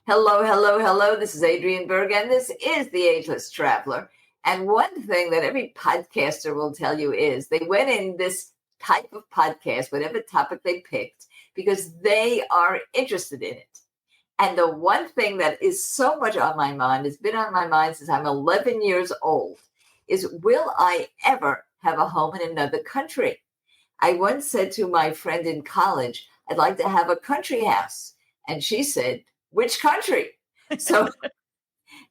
Hello, hello, hello. This is Adrienne Berg, and this is The Ageless Traveler. And one thing that every podcaster will tell you is they went in this type of podcast, whatever topic they picked, because they are interested in it. And the one thing that is so much on my mind, has been on my mind since I'm 11 years old, is will I ever have a home in another country? I once said to my friend in college, I'd like to have a country house. And she said, which country? So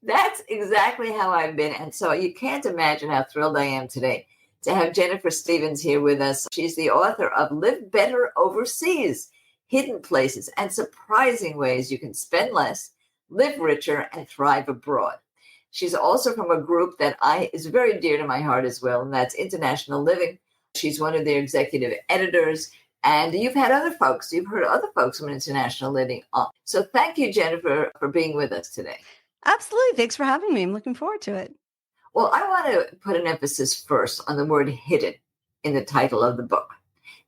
that's exactly how I've been. And so you can't imagine how thrilled I am today to have Jennifer Stevens here with us. She's the author of Live Better Overseas, Hidden Places and Surprising Ways You Can Spend Less, Live Richer, and Thrive Abroad. She's also from a group that is very dear to my heart as well, and that's International Living. She's one of their executive editors. And you've heard other folks from International Living on. So thank you, Jennifer, for being with us today. Absolutely. Thanks for having me. I'm looking forward to it. Well, I want to put an emphasis first on the word hidden in the title of the book,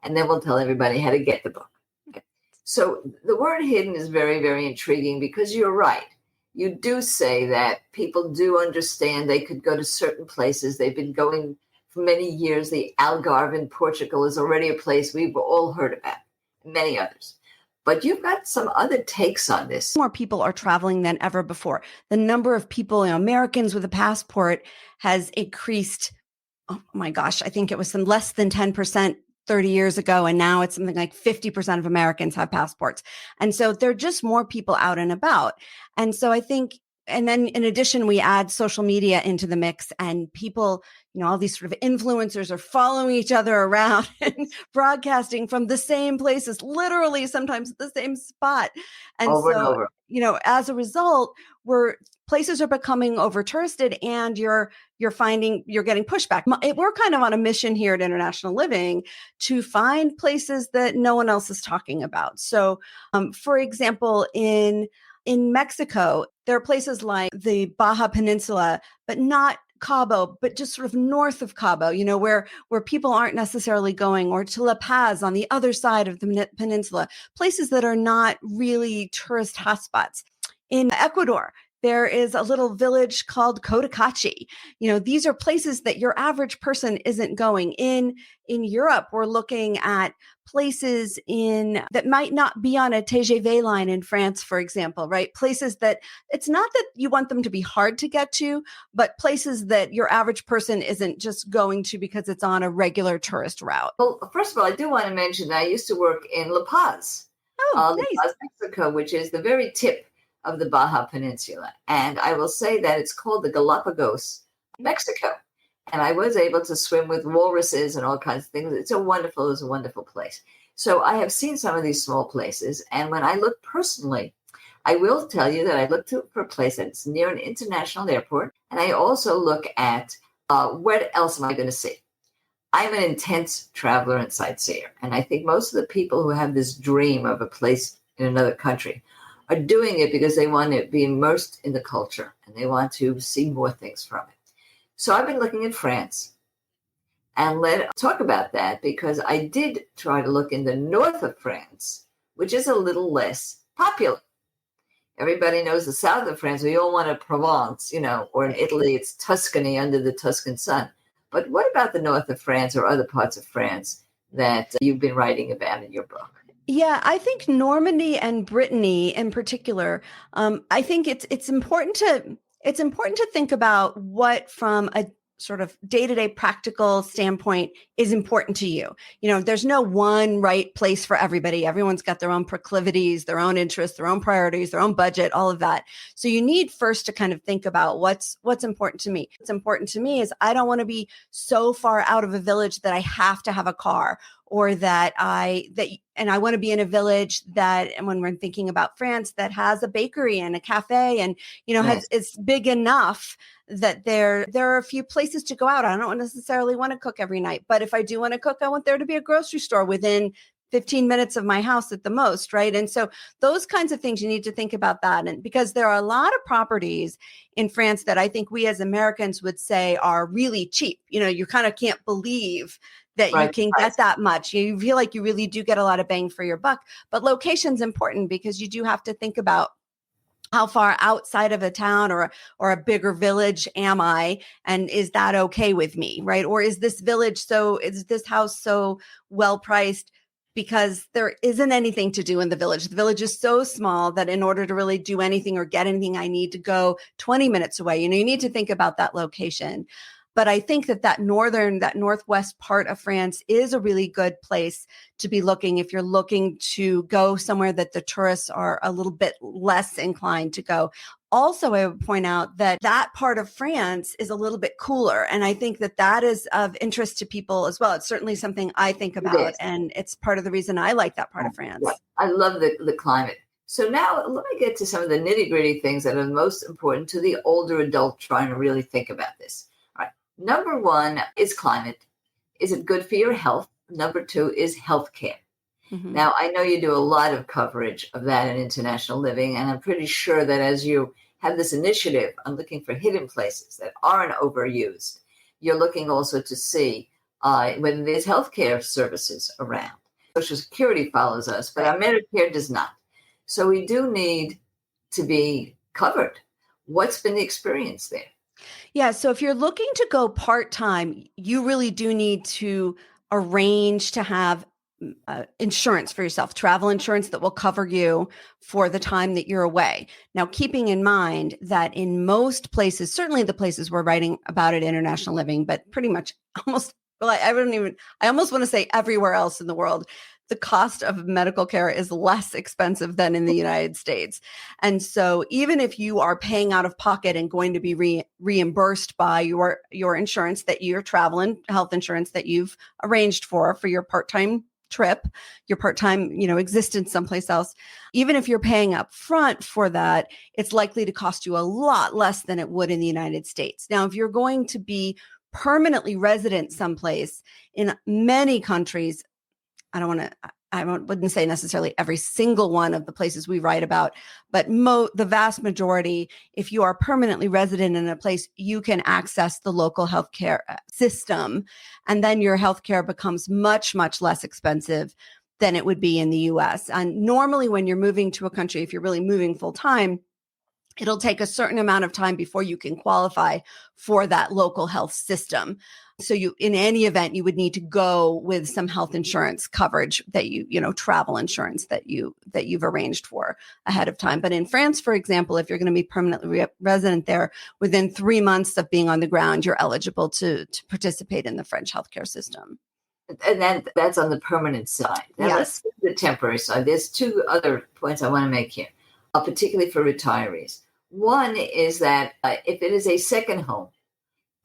and then we'll tell everybody how to get the book. Okay. So the word hidden is very, very intriguing because you're right. You do say that people do understand they could go to certain places. They've been going for many years. The Algarve in Portugal is already a place we've all heard about, many others. But you've got some other takes on this. More people are traveling than ever before. The number of people, Americans with a passport has increased. Oh my gosh, I think it was some less than 10% 30 years ago. And now it's something like 50% of Americans have passports. And so there are just more people out and about. And so I think, and then in addition, we add social media into the mix, and people, all these sort of influencers are following each other around and broadcasting from the same places, literally sometimes at the same spot. And over so, and over. As a result, places are becoming over touristed, and you're finding you're getting pushback. We're kind of on a mission here at International Living to find places that no one else is talking about. So, for example, in Mexico, there are places like the Baja Peninsula, but not Cabo, but just sort of north of Cabo, where people aren't necessarily going, or to La Paz on the other side of the peninsula, places that are not really tourist hotspots. In Ecuador, there is a little village called Cotacachi. These are places that your average person isn't going. In Europe, we're looking at places that might not be on a TGV line in France, for example, right? Places that it's not that you want them to be hard to get to, but places that your average person isn't just going to because it's on a regular tourist route. Well, first of all, I do want to mention that I used to work in La Paz, nice. La Paz, Mexico, which is the very tip of the Baja Peninsula. And I will say that it's called the Galapagos, Mexico. And I was able to swim with walruses and all kinds of things. It was a wonderful place. So I have seen some of these small places. And when I look personally, I will tell you that I look for a place that's near an international airport. And I also look at what else am I going to see? I'm an intense traveler and sightseer. And I think most of the people who have this dream of a place in another country are doing it because they want to be immersed in the culture and they want to see more things from it. So I've been looking at France, and let's talk about that because I did try to look in the north of France, which is a little less popular. Everybody knows the south of France. We all want a Provence, or in Italy, it's Tuscany under the Tuscan sun. But what about the north of France or other parts of France that you've been writing about in your book? Yeah, I think Normandy and Brittany in particular, I think it's important to think about what from a sort of day-to-day practical standpoint is important to you. There's no one right place for everybody. Everyone's got their own proclivities, their own interests, their own priorities, their own budget, all of that. So you need first to kind of think about what's important to me. What's important to me is I don't want to be so far out of a village that I have to have a car, or and I want to be in a village that, and when we're thinking about France, that has a bakery and a cafe and, it's big enough that there are a few places to go out. I don't necessarily want to cook every night, but if I do want to cook, I want there to be a grocery store within 15 minutes of my house at the most, right? And so those kinds of things, you need to think about that. And because there are a lot of properties in France that I think we as Americans would say are really cheap. You kind of can't believe that you can get that much. You feel like you really do get a lot of bang for your buck, but location's important because you do have to think about how far outside of a town or a bigger village am I? And is that okay with me? Right. Or is this is this house so well priced because there isn't anything to do in the village? The village is so small that in order to really do anything or get anything, I need to go 20 minutes away. You need to think about that location. But I think that northwest part of France is a really good place to be looking if you're looking to go somewhere that the tourists are a little bit less inclined to go. Also, I would point out that part of France is a little bit cooler. And I think that is of interest to people as well. It's certainly something I think about. And it's part of the reason I like that part of France. Yeah, I love the climate. So now let me get to some of the nitty gritty things that are most important to the older adult trying to really think about this. Number one is climate. Is it good for your health? Number two is healthcare. Mm-hmm. Now, I know you do a lot of coverage of that in international living, and I'm pretty sure that as you have this initiative on looking for hidden places that aren't overused, you're looking also to see when there's healthcare services around. Social Security follows us, but our Medicare does not. So we do need to be covered. What's been the experience there? Yeah. So if you're looking to go part-time, you really do need to arrange to have insurance for yourself, travel insurance that will cover you for the time that you're away. Now, keeping in mind that in most places, certainly the places we're writing about at International Living, but pretty much I almost want to say everywhere else in the world, the cost of medical care is less expensive than in the United States. And so even if you are paying out of pocket and going to be reimbursed by your insurance, that your travel and health insurance that you've arranged for your part-time trip, your part-time, existence someplace else, even if you're paying up front for that, it's likely to cost you a lot less than it would in the United States. Now, if you're going to be permanently resident someplace, in many countries, I wouldn't say necessarily every single one of the places we write about, but the vast majority, if you are permanently resident in a place, you can access the local healthcare system. And then your healthcare becomes much, much less expensive than it would be in the US. And normally when you're moving to a country, if you're really moving full time, it'll take a certain amount of time before you can qualify for that local health system. So in any event, you would need to go with some health insurance coverage that travel insurance that you've arranged for ahead of time. But in France, for example, if you're going to be permanently resident there, within 3 months of being on the ground, you're eligible to participate in the French healthcare system. And that's on the permanent side. Now let's get to the temporary side. There's two other points I want to make here, particularly for retirees. One is that if it is a second home,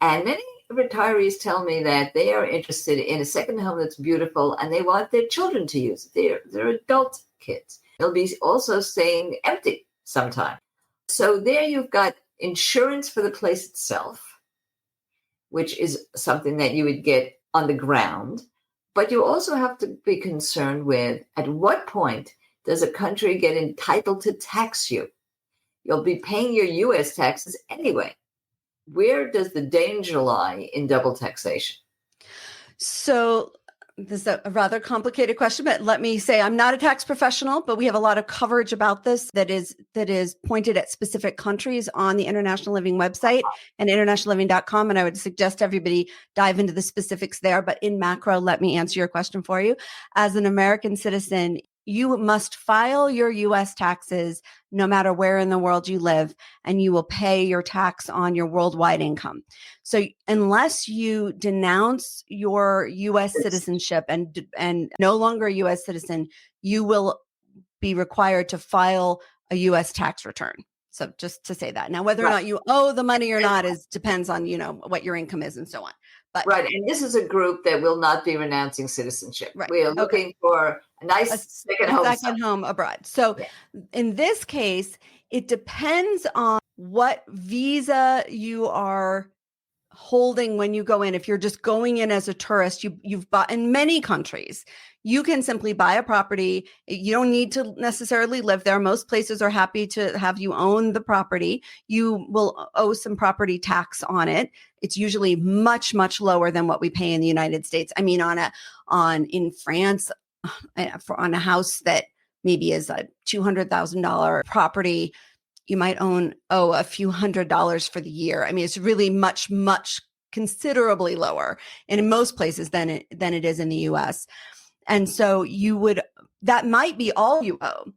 and many retirees tell me that they are interested in a second home that's beautiful and they want their children to use it. They're adult kids. They'll be also staying empty sometime. So there you've got insurance for the place itself, which is something that you would get on the ground. But you also have to be concerned with at what point does a country get entitled to tax you? You'll be paying your U.S. taxes anyway. Where does the danger lie in double taxation? So this is a rather complicated question, but let me say I'm not a tax professional, but we have a lot of coverage about this that is pointed at specific countries on the International Living website and internationalliving.com. And I would suggest everybody dive into the specifics there. But in macro, let me answer your question for you. As an American citizen, you must file your U.S. taxes no matter where in the world you live, and you will pay your tax on your worldwide income. So unless you denounce your U.S. citizenship and no longer a U.S. citizen, you will be required to file a U.S. tax return. So just to say that. Now, whether or not you owe the money or not depends on, what your income is and so on. But, and this is a group that will not be renouncing citizenship. Right. We are looking for a nice second home abroad. So in this case, it depends on what visa you are holding when you go in. If you're just going in as a tourist, you've bought in many countries, you can simply buy a property. You don't need to necessarily live there. Most places are happy to have you own the property. You will owe some property tax on it. It's usually much, much lower than what we pay in the United States. I mean, in France, on a house that maybe is a $200,000 property, owe a few $100s for the year. I mean, it's really much, much considerably lower and in most places than it is in the US. And so that might be all you owe,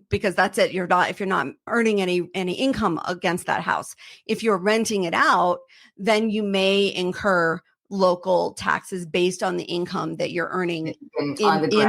because that's it. If you're not earning any income against that house. If you're renting it out, then you may incur local taxes based on the income that you're earning in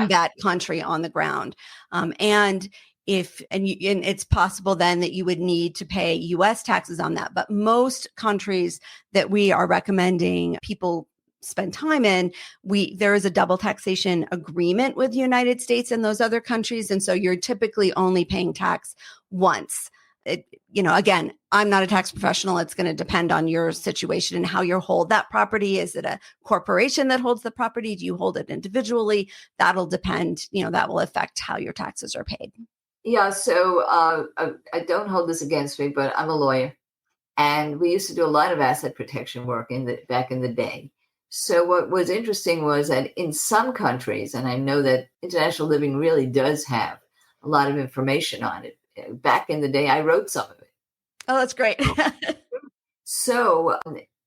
that country on the ground. And it's possible then that you would need to pay US taxes on that. But most countries that we are recommending people spend time in, there is a double taxation agreement with the United States and those other countries. And so you're typically only paying tax once. Again, I'm not a tax professional. It's going to depend on your situation and how you hold that property. Is it a corporation that holds the property? Do you hold it individually? That'll depend, that will affect how your taxes are paid. Yeah. So I don't hold this against me, but I'm a lawyer and we used to do a lot of asset protection work back in the day. So what was interesting was that in some countries, and I know that International Living really does have a lot of information on it. Back in the day, I wrote some of it. Oh, that's great. So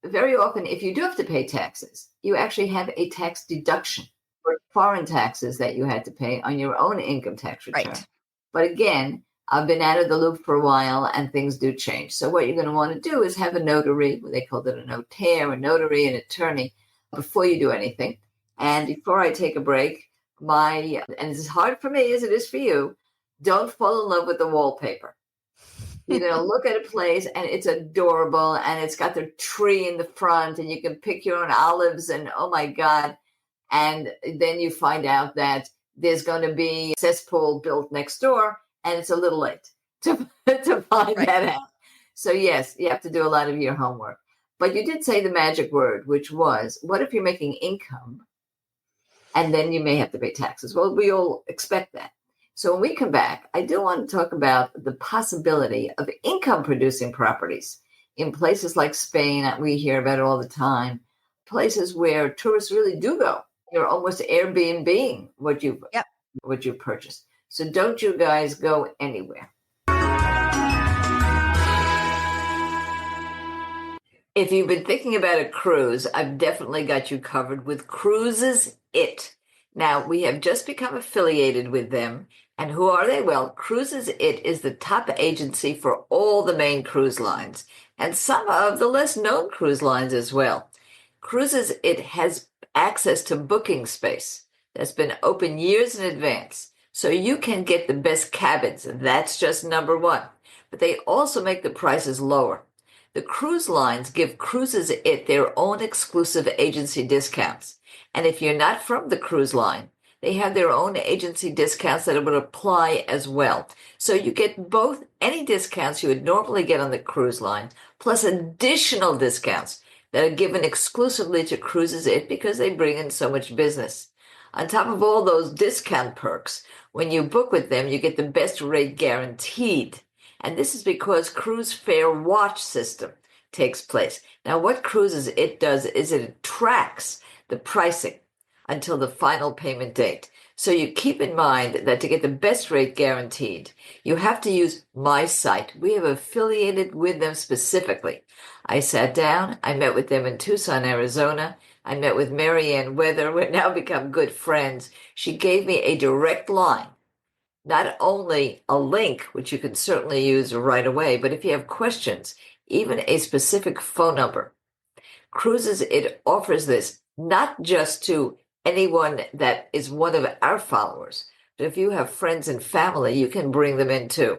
very often, if you do have to pay taxes, you actually have a tax deduction for foreign taxes that you had to pay on your own income tax return. Right. But again, I've been out of the loop for a while and things do change. So what you're going to want to do is have a notary, they called it a notaire, a notary, an attorney, before you do anything. And before I take a break, and it's as hard for me as it is for you, don't fall in love with the wallpaper. You're going to look at a place and it's adorable and it's got the tree in the front and you can pick your own olives and oh my God. And then you find out that there's going to be a cesspool built next door and it's a little late to find that out. So yes, you have to do a lot of your homework. But you did say the magic word, which was, what if you're making income and then you may have to pay taxes? Well, we all expect that. So when we come back, I do want to talk about the possibility of income-producing properties in places like Spain. We hear about it all the time, places where tourists really do go. You're almost Airbnb-ing what you purchased. So don't you guys go anywhere. If you've been thinking about a cruise, I've definitely got you covered with Cruises It. Now, we have just become affiliated with them. And who are they? Well, Cruises It is the top agency for all the main cruise lines and some of the less known cruise lines as well. Cruises It has access to booking space that's been open years in advance. So you can get the best cabins. That's just number one. But they also make the prices lower. The cruise lines give Cruises It their own exclusive agency discounts. And if you're not from the cruise line, they have their own agency discounts that would apply as well. So you get both any discounts you would normally get on the cruise line, plus additional discounts that are given exclusively to Cruises It because they bring in so much business. On top of all those discount perks, when you book with them, you get the best rate guaranteed. And this is because Cruise Fair Watch system takes place. Now, what Cruises It does is it tracks the pricing until the final payment date. So you keep in mind that to get the best rate guaranteed, you have to use my site. We have affiliated with them specifically. I sat down, I met with them in Tucson, Arizona. I met with Marianne Weather. We're now become good friends. She gave me a direct line. Not only a link, which you can certainly use right away, but if you have questions, even a specific phone number. Cruises It offers this not just to anyone that is one of our followers, but if you have friends and family, you can bring them in too.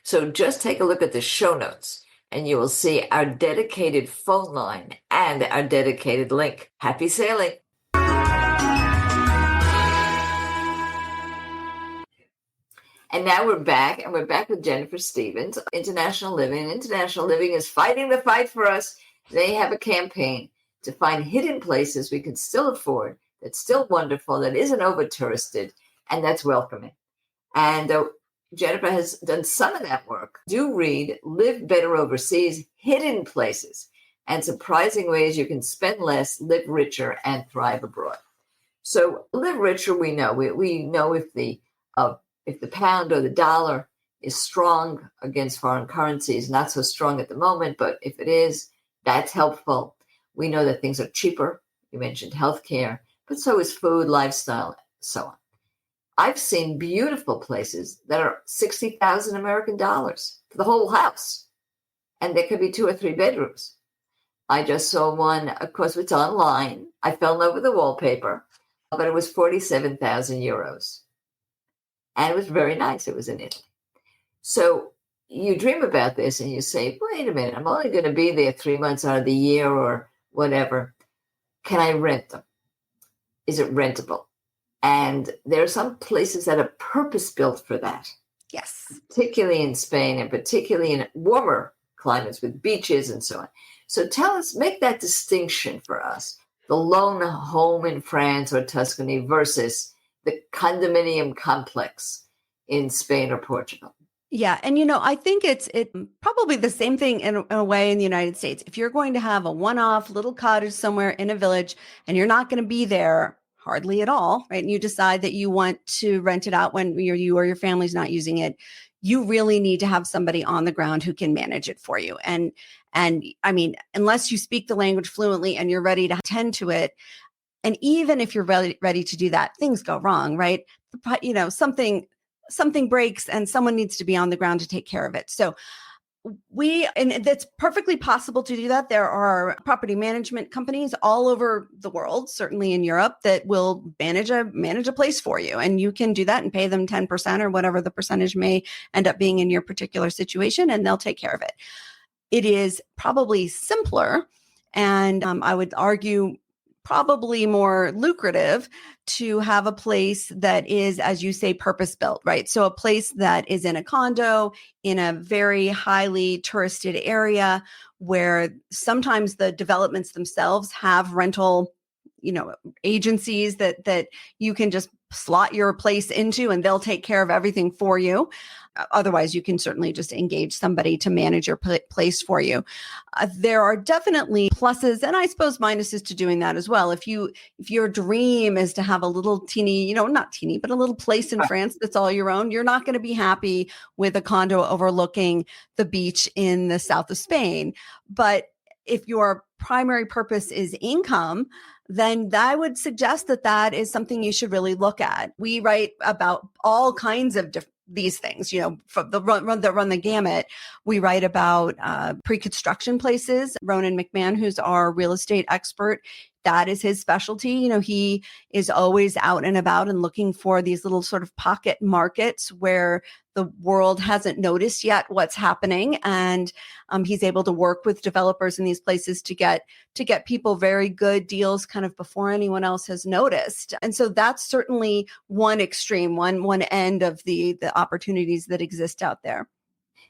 So just take a look at the show notes and you will see our dedicated phone line and our dedicated link. Happy sailing. And now we're back, and we're back with Jennifer Stevens, International Living. International Living is fighting the fight for us. They have a campaign to find hidden places we can still afford, that's still wonderful, that isn't over-touristed, and that's welcoming. And Jennifer has done some of that work. Do read Live Better Overseas, Hidden Places, and Surprising Ways You Can Spend Less, Live Richer, and Thrive Abroad. So live richer, we know. We know if the pound or the dollar is strong against foreign currencies, not so strong at the moment, but if it is, that's helpful. We know that things are cheaper. You mentioned healthcare, but so is food, lifestyle, so on. I've seen beautiful places that are 60,000 American dollars for the whole house, and there could be 2 or 3 bedrooms. I just saw one, of course, it's online. I fell in love with the wallpaper, but it was 47,000 euros. And it was very nice. It was in Italy. So you dream about this and you say, wait a minute, I'm only going to be there 3 months out of the year or whatever. Can I rent them? Is it rentable? And there are some places that are purpose-built for that. Yes. Particularly in Spain and particularly in warmer climates with beaches and so on. So tell us, make that distinction for us, the lone home in France or Tuscany versus the condominium complex in Spain or Portugal. Yeah. And, I think it's probably the same thing in a way in the United States. If you're going to have a one-off little cottage somewhere in a village and you're not going to be there hardly at all, right? And you decide that you want to rent it out when you or your family's not using it, you really need to have somebody on the ground who can manage it for you. And I mean, unless you speak the language fluently and you're ready to tend to it, and even if you're ready to do that, things go wrong, right? Something breaks and someone needs to be on the ground to take care of it. So and that's perfectly possible to do that. There are property management companies all over the world, certainly in Europe, that will manage a place for you. And you can do that and pay them 10% or whatever the percentage may end up being in your particular situation, and they'll take care of it. It is probably simpler, and I would argue probably more lucrative to have a place that is, as you say, purpose-built, right? So a place that is in a condo in a very highly touristed area where sometimes the developments themselves have rental, agencies that you can just slot your place into and they'll take care of everything for you. Otherwise, you can certainly just engage somebody to manage your place for you. There are definitely pluses and I suppose minuses to doing that as well. If your dream is to have a little teeny, not teeny, but a little place in France that's all your own, you're not going to be happy with a condo overlooking the beach in the south of Spain. But if your primary purpose is income, then I would suggest that is something you should really look at. We write about all kinds of these things, from run the gamut. We write about pre-construction places. Ronan McMahon, who's our real estate expert, that is his specialty. He is always out and about and looking for these little sort of pocket markets where the world hasn't noticed yet what's happening. And he's able to work with developers in these places to get people very good deals kind of before anyone else has noticed. And so that's certainly one extreme, one end of the opportunities that exist out there.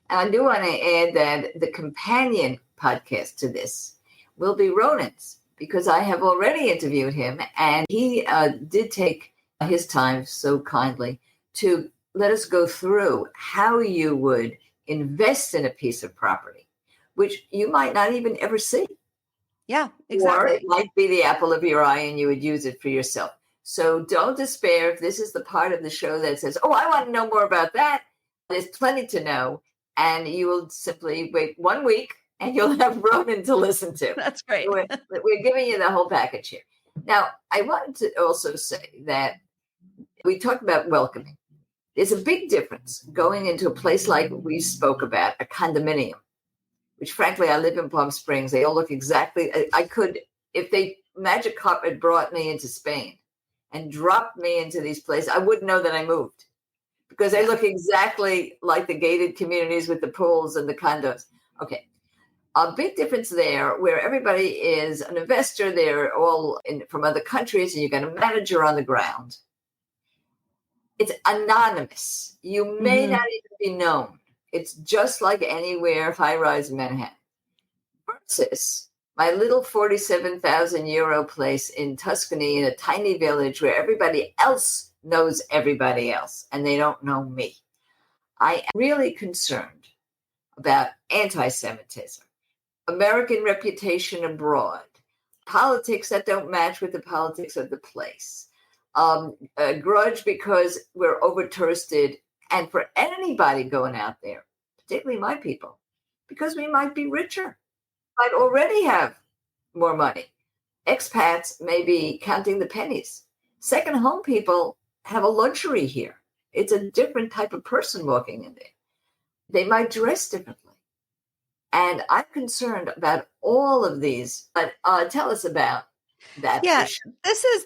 And I do want to add that the companion podcast to this will be Ronan's, because I have already interviewed him and he did take his time so kindly to let us go through how you would invest in a piece of property, which you might not even ever see. Yeah, exactly. Or it might be the apple of your eye and you would use it for yourself. So don't despair if this is the part of the show that says, oh, I want to know more about that. There's plenty to know. And you will simply wait 1 week and you'll have Ronan to listen to. That's great. We're giving you the whole package here. Now, I wanted to also say that we talked about welcoming. There's a big difference going into a place like we spoke about, a condominium, which frankly, I live in Palm Springs. They all look exactly, I could, if they magic carpet brought me into Spain and dropped me into these places, I wouldn't know that I moved because they look exactly like the gated communities with the pools and the condos. Okay. A big difference there where everybody is an investor. They're all from other countries and you've got a manager on the ground. It's anonymous. You may not even be known. It's just like anywhere high-rise Manhattan. Versus my little 47,000 euro place in Tuscany in a tiny village where everybody else knows everybody else and they don't know me. I am really concerned about anti-Semitism, American reputation abroad, politics that don't match with the politics of the place, a grudge because we're over-touristed And for anybody going out there, particularly my people, because we might be richer, might already have more money. Expats may be counting the pennies. Second home people have a luxury here. It's a different type of person walking in there. They might dress differently. And I'm concerned about all of these. But tell us about that Yeah, issue.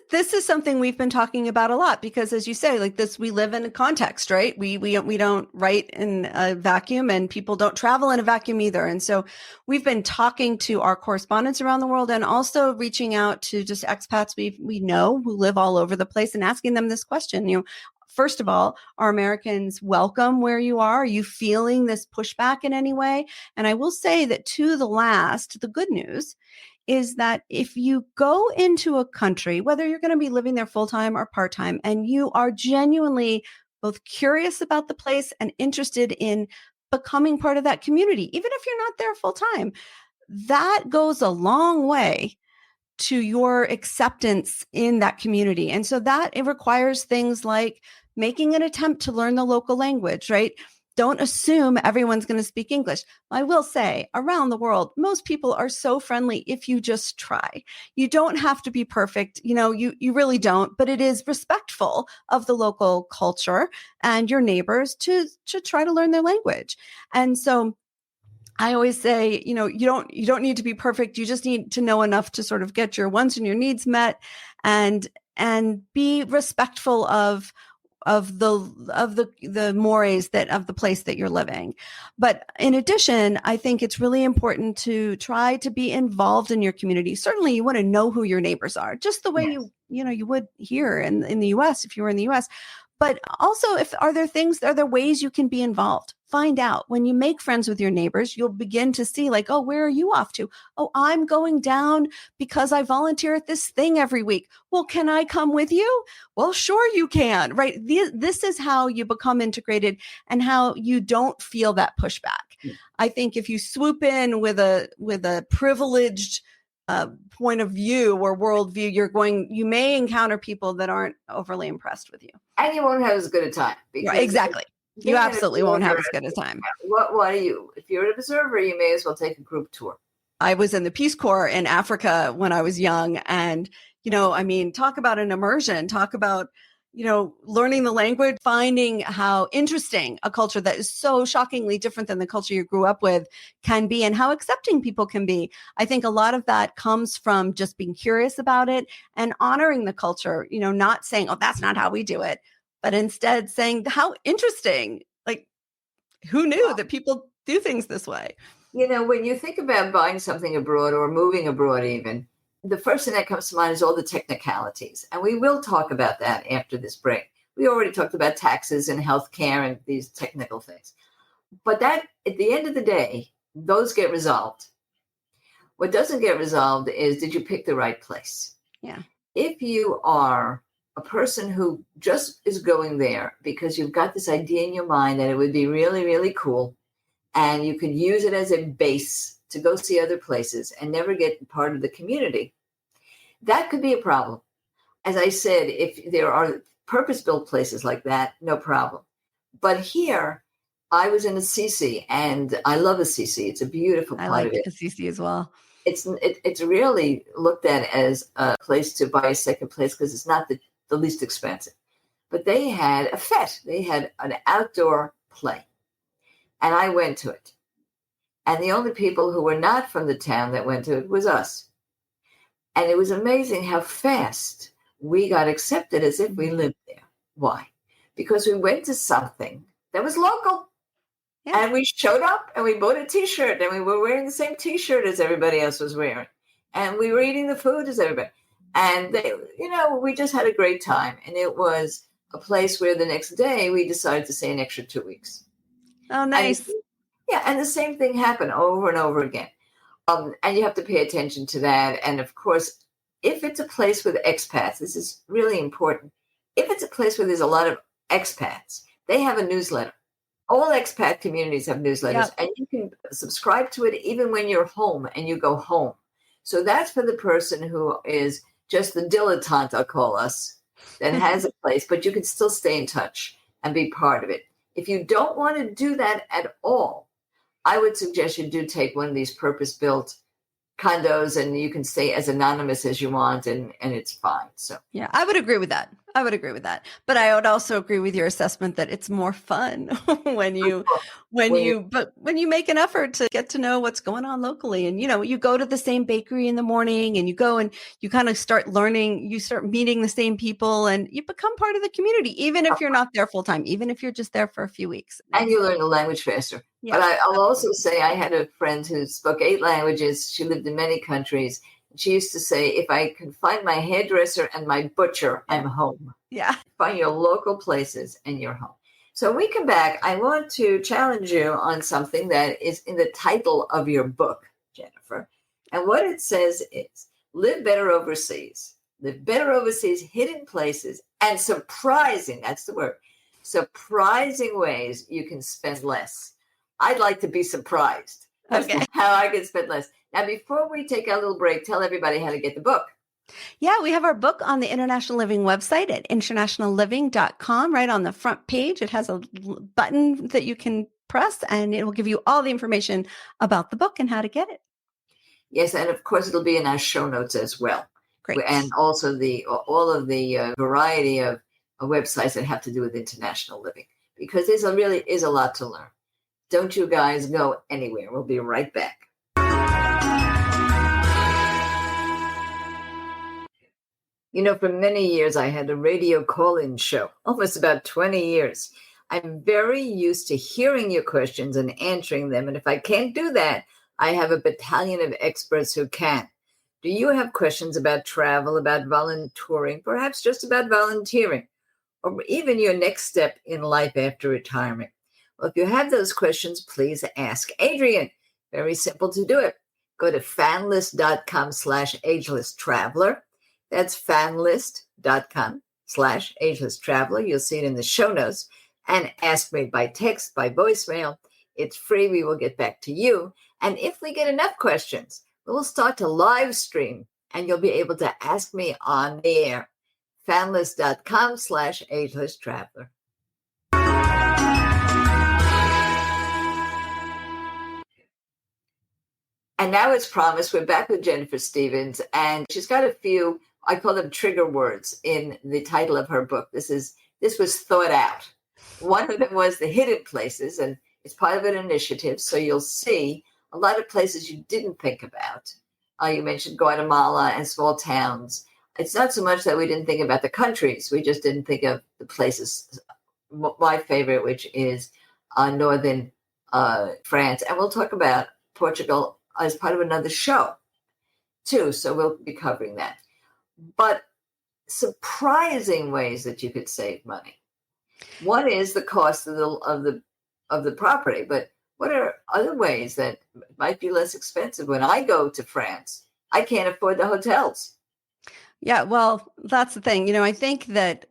this is something we've been talking about a lot because, as you say, like this, we live in a context, right? We don't write in a vacuum, and people don't travel in a vacuum either. And so we've been talking to our correspondents around the world, and also reaching out to just expats we know who live all over the place, and asking them this question. First of all, are Americans welcome where you are? Are you feeling this pushback in any way? And I will say that to the last, the good news is that if you go into a country, whether you're going to be living there full time or part time, and you are genuinely both curious about the place and interested in becoming part of that community, even if you're not there full time, that goes a long way to your acceptance in that community. And so that it requires things like making an attempt to learn the local language, right? Don't assume everyone's going to speak English. I will say around the world, most people are so friendly if you just try. You don't have to be perfect. You really don't, but it is respectful of the local culture and your neighbors to try to learn their language. And so I always say, you don't need to be perfect. You just need to know enough to sort of get your wants and your needs met, and be respectful of the mores of the place that you're living. But in addition, I think it's really important to try to be involved in your community. Certainly you want to know who your neighbors are, just the way you would here in the US if you were in the US. But also, are there ways you can be involved? Find out. When you make friends with your neighbors, you'll begin to see like, oh, where are you off to? Oh, I'm going down because I volunteer at this thing every week. Well, can I come with you? Well, sure you can, right? This is how you become integrated and how you don't feel that pushback. I think if you swoop in with a privileged point of view or worldview, you may encounter people that aren't overly impressed with you. And you won't have as good a time. Because exactly. You absolutely won't have as good a time. What do you, if you're an observer, you may as well take a group tour. I was in the Peace Corps in Africa when I was young. And, talk about an immersion, talk about, learning the language, finding how interesting a culture that is so shockingly different than the culture you grew up with can be, and how accepting people can be. I think a lot of that comes from just being curious about it and honoring the culture, not saying, oh, that's not how we do it, but instead saying, how interesting, like, who knew that people do things this way? When you think about buying something abroad or moving abroad even, the first thing that comes to mind is all the technicalities. And we will talk about that after this break. We already talked about taxes and healthcare and these technical things. But that, at the end of the day, those get resolved. What doesn't get resolved is, did you pick the right place? Yeah. If you are a person who just is going there because you've got this idea in your mind that it would be really, really cool, and you could use it as a base to go see other places and never get part of the community, that could be a problem. As I said, if there are purpose-built places like that, no problem. But here, I was in Assisi, and I love Assisi. It's a beautiful part of it. I like Assisi as well. It's really looked at as a place to buy a second place because it's not the least expensive. But they had a fete. They had an outdoor play. And I went to it. And the only people who were not from the town that went to it was us. And it was amazing how fast we got accepted as if we lived there. Why? Because we went to something that was local. Yeah. And we showed up and we bought a T-shirt, and we were wearing the same T-shirt as everybody else was wearing. And we were eating the food as everybody. And we just had a great time. And it was a place where the next day we decided to stay an extra 2 weeks. Oh, nice. And the same thing happened over and over again. And you have to pay attention to that. And of course, if it's a place with expats, this is really important. If it's a place where there's a lot of expats, they have a newsletter. All expat communities have newsletters, and you can subscribe to it even when you're home and you go home. So that's for the person who is just the dilettante, I'll call us, that has a place, but you can still stay in touch and be part of it. If you don't want to do that at all, I would suggest you do take one of these purpose-built condos, and you can stay as anonymous as you want, and it's fine. So yeah, I would agree with that. But I would also agree with your assessment that it's more fun when you make an effort to get to know what's going on locally. And you go to the same bakery in the morning, and you go and you kind of start learning, you start meeting the same people, and you become part of the community, even if you're not there full time, even if you're just there for a few weeks. And you learn the language faster. Yeah, but I'll also say I had a friend who spoke 8 languages. She lived in many countries. She used to say, if I can find my hairdresser and my butcher, I'm home. Yeah. Find your local places and you're home. So when we come back, I want to challenge you on something that is in the title of your book, Jennifer. And what it says is, live better overseas. Live better overseas, hidden places, and surprising, that's the word, surprising ways you can spend less. I'd like to be surprised. That's how I can spend less. Now, before we take a little break, tell everybody how to get the book. Yeah, we have our book on the International Living website at internationalliving.com. Right on the front page, it has a button that you can press, and it will give you all the information about the book and how to get it. Yes, and of course, it'll be in our show notes as well. Great. And also all of the variety of websites that have to do with international living, because there's really is a lot to learn. Don't you guys go anywhere. We'll be right back. For many years, I had a radio call-in show, almost about 20 years. I'm very used to hearing your questions and answering them. And if I can't do that, I have a battalion of experts who can. Do you have questions about travel, about volunteering, perhaps just about volunteering, or even your next step in life after retirement? Well, if you have those questions, please ask Adrian. Very simple to do it. Go to fanlist.com/agelesstraveler. That's fanlist.com/agelesstraveler. You'll see it in the show notes. And ask me by text, by voicemail. It's free. We will get back to you. And if we get enough questions, we'll start to live stream, and you'll be able to ask me on the air. fanlist.com/agelesstraveler. And now, as promised, we're back with Jennifer Stevens, and she's got a few, I call them trigger words, in the title of her book. This was thought out. One of them was the hidden places, and it's part of an initiative. So you'll see a lot of places you didn't think about. You mentioned Guatemala and small towns. It's not so much that we didn't think about the countries. We just didn't think of the places. My favorite, which is northern France. And we'll talk about Portugal as part of another show, too. So we'll be covering that. But surprising ways that you could save money. One is the cost of the property, but what are other ways that might be less expensive? When I go to France, I can't afford the hotels. Yeah, well, that's the thing. I think that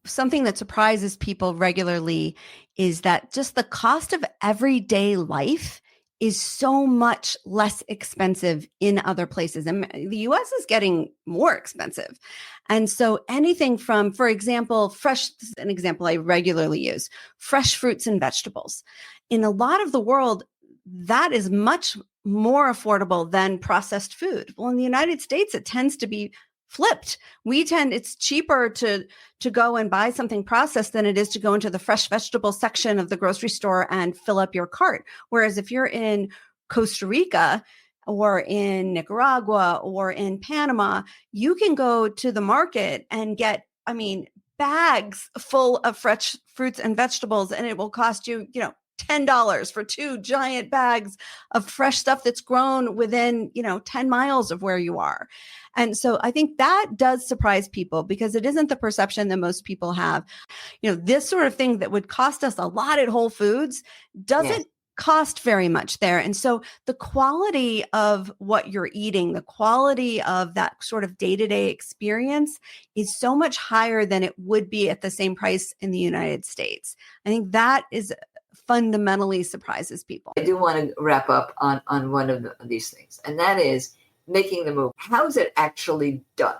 something that surprises people regularly is that just the cost of everyday life is so much less expensive in other places. And the US is getting more expensive. And so anything from, for example, this is an example I regularly use, fresh fruits and vegetables. In a lot of the world, that is much more affordable than processed food. Well, in the United States, it tends to be flipped. It's cheaper to go and buy something processed than it is to go into the fresh vegetable section of the grocery store and fill up your cart. Whereas if you're in Costa Rica or in Nicaragua or in Panama, you can go to the market and get, bags full of fresh fruits and vegetables, and it will cost you, $10 for 2 giant bags of fresh stuff that's grown within, 10 miles of where you are. And so I think that does surprise people, because it isn't the perception that most people have. This sort of thing that would cost us a lot at Whole Foods doesn't cost very much there. And so the quality of what you're eating, the quality of that sort of day-to-day experience is so much higher than it would be at the same price in the United States. I think that is fundamentally surprises people. I do want to wrap up on one of these things, and that is making the move. How is it actually done?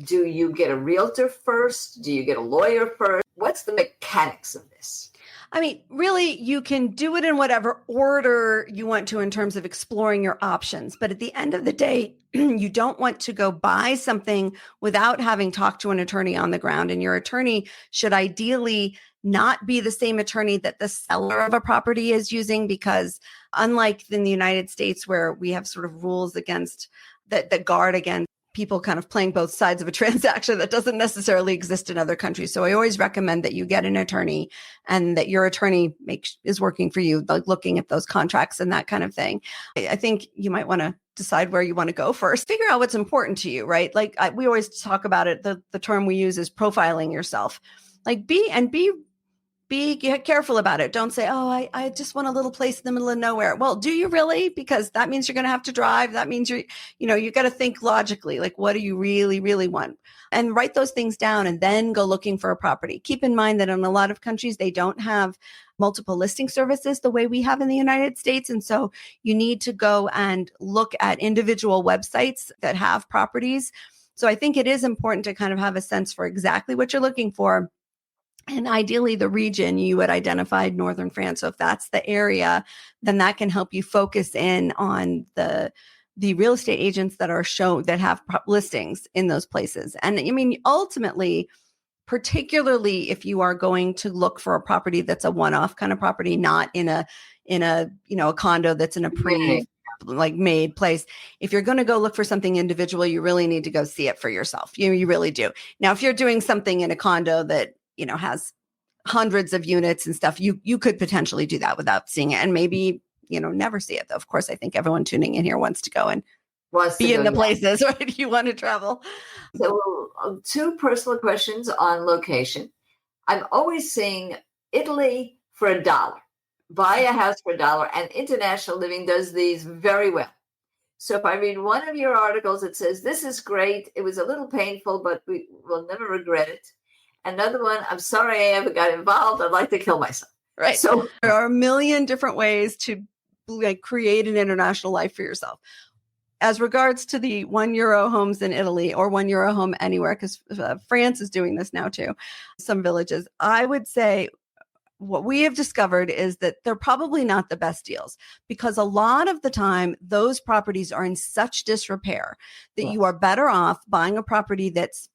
Do you get a realtor first? Do you get a lawyer first? What's the mechanics of this? I mean, really, you can do it in whatever order you want to in terms of exploring your options. But at the end of the day, you don't want to go buy something without having talked to an attorney on the ground. And your attorney should ideally not be the same attorney that the seller of a property is using, because unlike in the United States, where we have sort of rules against that guard against people kind of playing both sides of a transaction, that doesn't necessarily exist in other countries. So I always recommend that you get an attorney and that your attorney is working for you, like looking at those contracts and that kind of thing. I think you might want to decide where you want to go first. Figure out what's important to you, right? Like we always talk about it. The term we use is profiling yourself. Like be careful about it. Don't say, oh, I just want a little place in the middle of nowhere. Well, do you really? Because that means you're going to have to drive. That means you got to think logically, like, what do you really, really want? And write those things down and then go looking for a property. Keep in mind that in a lot of countries, they don't have multiple listing services the way we have in the United States. And so you need to go and look at individual websites that have properties. So I think it is important to kind of have a sense for exactly what you're looking for. And ideally, the region you had identified, Northern France. So if that's the area, then that can help you focus in on the real estate agents that have listings in those places. And I mean, ultimately, particularly if you are going to look for a property that's a one-off kind of property, not in a a condo that's in a made place. If you're going to go look for something individual, you really need to go see it for yourself. You really do. Now, if you're doing something in a condo that has hundreds of units and stuff, you could potentially do that without seeing it, and maybe, never see it. Though, of course, I think everyone tuning in here wants to go and be in the places, right? You want to travel. So 2 personal questions on location. I'm always seeing Italy for $1. Buy a house for $1, and International Living does these very well. So if I read one of your articles, it says, this is great. It was a little painful, but we will never regret it. Another one, I'm sorry I ever got involved. I'd like to kill myself. Right. So there are a million different ways to create an international life for yourself. As regards to the €1 homes in Italy or €1 home anywhere, because France is doing this now too, some villages, I would say what we have discovered is that they're probably not the best deals, because a lot of the time those properties are in such disrepair that you are better off buying a property that's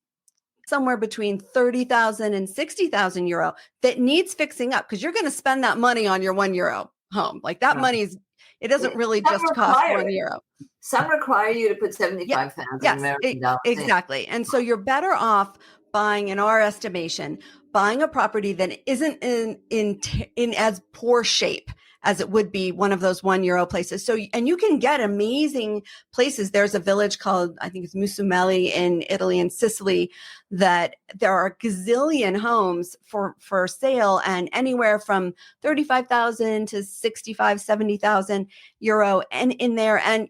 somewhere between 30,000 and 60,000 euro that needs fixing up, because you're going to spend that money on your €1 home. Like that money's, it doesn't really just cost €1. Some require you to put 75,000 American dollars. Exactly. And so you're better off buying, in our estimation, buying a property that isn't in as poor shape as it would be one of those €1 places. So, and you can get amazing places. There's a village called, I think it's Musumelli in Italy and Sicily, that there are a gazillion homes for sale, and anywhere from 35,000 to 65, 70,000 euro and in there. And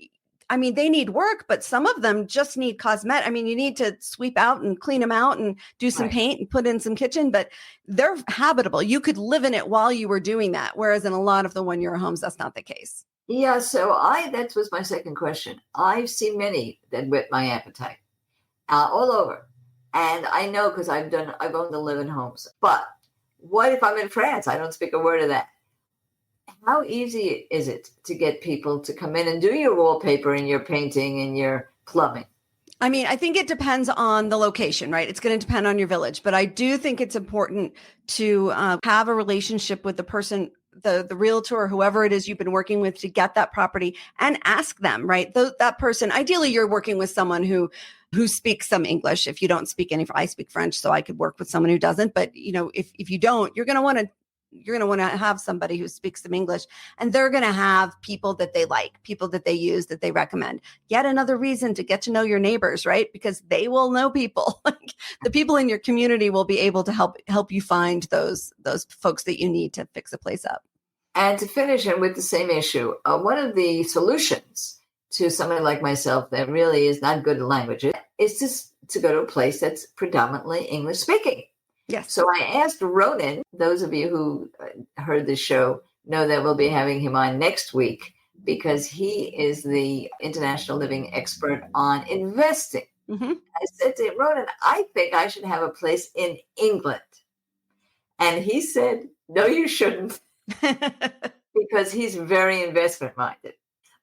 I mean, they need work, but some of them just need cosmetic. I mean, you need to sweep out and clean them out and do some paint and put in some kitchen, but they're habitable. You could live in it while you were doing that. Whereas in a lot of the €1 homes, that's not the case. Yeah. So that was my second question. I've seen many that whet my appetite all over. And I know, because I've owned 11 homes, but what if I'm in France? I don't speak a word of that. How easy is it to get people to come in and do your wallpaper and your painting and your plumbing? I mean, I think it depends on the location, right? It's going to depend on your village, but I do think it's important to have a relationship with the person, the realtor, or whoever it is you've been working with to get that property, and ask them, right? That person, ideally you're working with someone who speaks some English. If you don't speak any, I speak French, so I could work with someone who doesn't. But if you don't, you're going to want to have somebody who speaks some English, and they're going to have people that they like, people that they use, that they recommend. Yet another reason to get to know your neighbors, right? Because they will know people. Like the people in your community will be able to help you find those folks that you need to fix a place up. And to finish it with the same issue, one of the solutions to somebody like myself that really is not good at languages is just to go to a place that's predominantly English speaking. Yes. So I asked Ronan, those of you who heard the show know that we'll be having him on next week, because he is the international living expert on investing. Mm-hmm. I said to him, Ronan, I think I should have a place in England. And he said, no, you shouldn't, because he's very investment minded.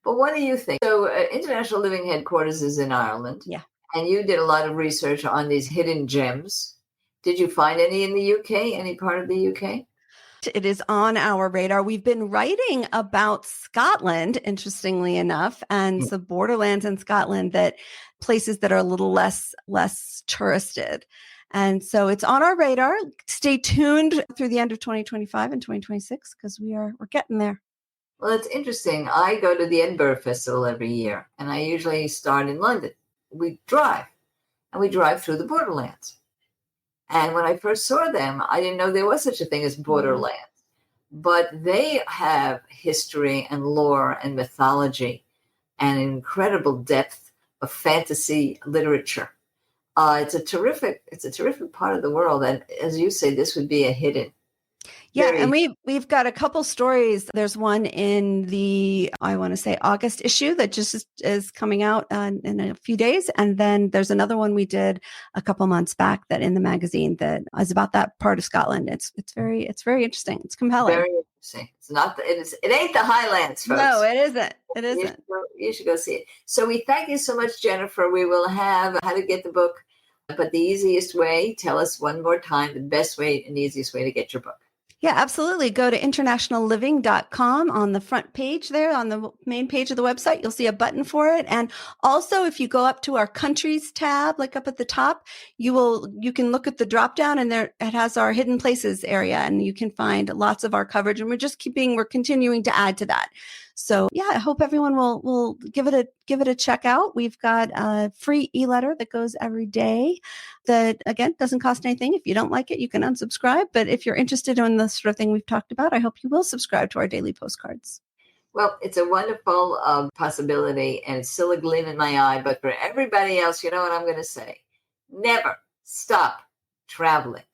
But what do you think? So International Living headquarters is in Ireland. Yeah. And you did a lot of research on these hidden gems. Did you find any in the UK, any part of the UK? It is on our radar. We've been writing about Scotland, interestingly enough, and the borderlands in Scotland, that places that are a little less touristed. And so it's on our radar. Stay tuned through the end of 2025 and 2026, because we're getting there. Well, it's interesting. I go to the Edinburgh Festival every year, and I usually start in London. We drive through the borderlands. And when I first saw them, I didn't know there was such a thing as borderlands. But they have history and lore and mythology and an incredible depth of fantasy literature. It's a terrific part of the world. And as you say, this would be a hidden. Yeah, and we've got a couple stories. There's one in the, I want to say, August issue that just is coming out in a few days, and then there's another one we did a couple months back that in the magazine that is about that part of Scotland. It's very interesting. It's compelling. Very interesting. It's not it ain't the Highlands, folks. No, it isn't. It isn't. You should go see it. So we thank you so much, Jennifer. We will have how to get the book, but the easiest way. Tell us one more time the best way and easiest way to get your book. Yeah, absolutely. Go to internationalliving.com. On the front page there, on the main page of the website, you'll see a button for it. And also, if you go up to our countries tab, like up at the top, you can look at the drop down, and there it has our hidden places area, and you can find lots of our coverage. And we're continuing to add to that. So yeah, I hope everyone will give it a check out. We've got a free e-letter that goes every day that, again, doesn't cost anything. If you don't like it, you can unsubscribe. But if you're interested in the sort of thing we've talked about, I hope you will subscribe to our daily postcards. Well, it's a wonderful possibility, and it's still a gleam in my eye. But for everybody else, you know what I'm going to say? Never stop traveling.